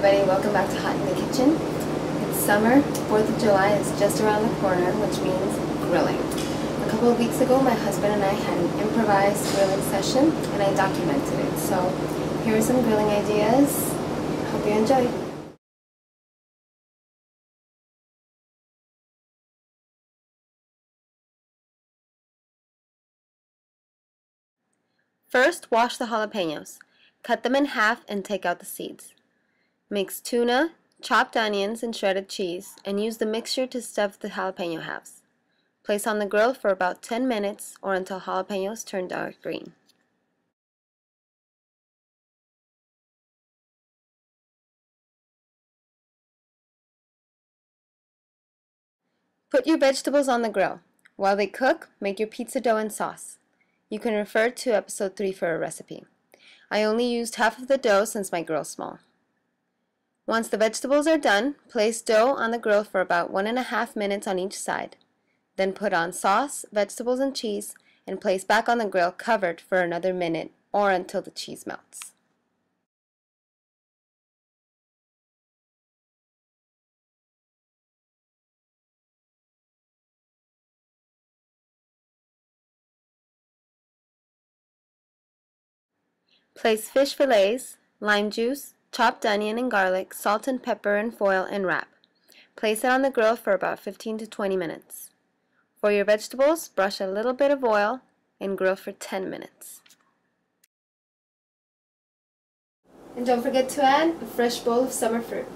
everybody, welcome back to Hot in the Kitchen. It's summer, 4th of July is just around the corner, which means grilling. A couple of weeks ago, my husband and I had an improvised grilling session, and I documented it. So here are some grilling ideas. Hope you enjoy. First, wash the jalapeños. Cut them in half and take out the seeds. Mix tuna, chopped onions, and shredded cheese, and use the mixture to stuff the jalapeno halves. Place on the grill for about 10 minutes or until jalapenos turn dark green. Put your vegetables on the grill. While they cook, make your pizza dough and sauce. You can refer to episode 3 for a recipe. I only used half of the dough since my grill's small. Once the vegetables are done, place dough on the grill for about 1.5 minutes on each side. Then put on sauce, vegetables, and cheese, and place back on the grill covered for another minute or until the cheese melts. Place fish fillets, lime juice, chopped onion and garlic, salt and pepper and foil, and wrap. Place it on the grill for about 15 to 20 minutes. For your vegetables, brush a little bit of oil and grill for 10 minutes. And don't forget to add a fresh bowl of summer fruit.